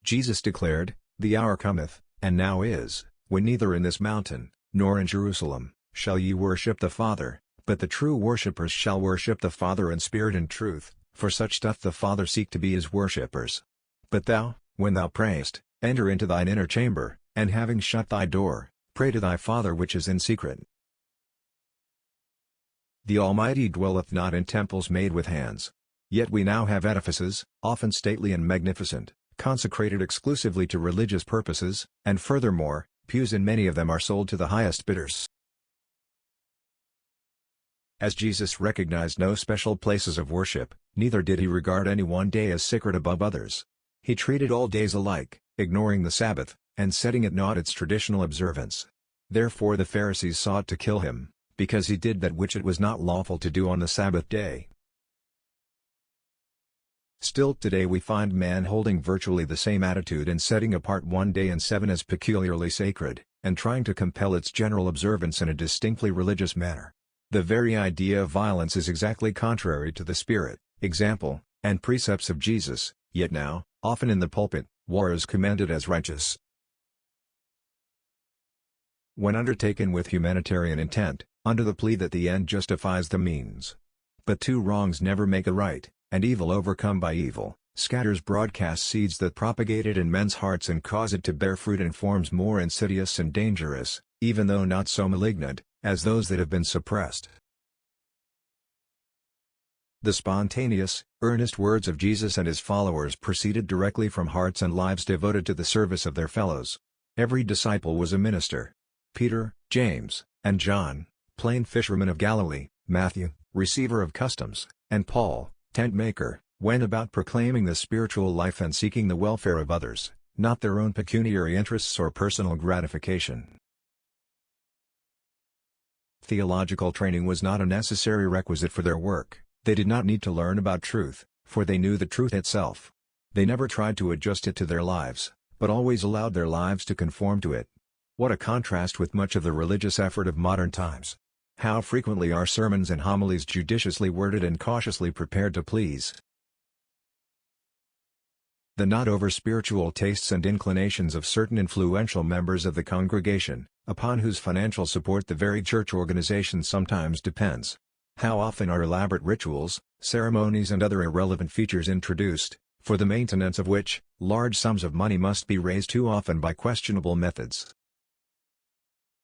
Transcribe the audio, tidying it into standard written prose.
Jesus declared, "The hour cometh, and now is, when neither in this mountain, nor in Jerusalem, shall ye worship the Father, but the true worshippers shall worship the Father in spirit and truth, for such doth the Father seek to be his worshippers. But thou, when thou prayest, enter into thine inner chamber, and having shut thy door, pray to thy Father which is in secret." The Almighty dwelleth not in temples made with hands. Yet we now have edifices, often stately and magnificent, consecrated exclusively to religious purposes, and furthermore, pews in many of them are sold to the highest bidders. As Jesus recognized no special places of worship, neither did he regard any one day as sacred above others. He treated all days alike, ignoring the Sabbath, and setting at naught its traditional observance. Therefore the Pharisees sought to kill him, because he did that which it was not lawful to do on the Sabbath day. Still today we find man holding virtually the same attitude and setting apart one day in 7 as peculiarly sacred, and trying to compel its general observance in a distinctly religious manner. The very idea of violence is exactly contrary to the spirit, example, and precepts of Jesus, yet now, often in the pulpit, war is commended as righteous. When undertaken with humanitarian intent, under the plea that the end justifies the means. But two wrongs never make a right, and evil overcome by evil, scatters broadcast seeds that propagate it in men's hearts and cause it to bear fruit in forms more insidious and dangerous, even though not so malignant, as those that have been suppressed. The spontaneous, earnest words of Jesus and his followers proceeded directly from hearts and lives devoted to the service of their fellows. Every disciple was a minister. Peter, James, and John, plain fishermen of Galilee, Matthew, receiver of customs, and Paul, tent maker, went about proclaiming the spiritual life and seeking the welfare of others, not their own pecuniary interests or personal gratification. Theological training was not a necessary requisite for their work. They did not need to learn about truth, for they knew the truth itself. They never tried to adjust it to their lives, but always allowed their lives to conform to it. What a contrast with much of the religious effort of modern times! How frequently are sermons and homilies judiciously worded and cautiously prepared to please the not over-spiritual tastes and inclinations of certain influential members of the congregation, upon whose financial support the very church organization sometimes depends. How often are elaborate rituals, ceremonies and other irrelevant features introduced, for the maintenance of which, large sums of money must be raised too often by questionable methods.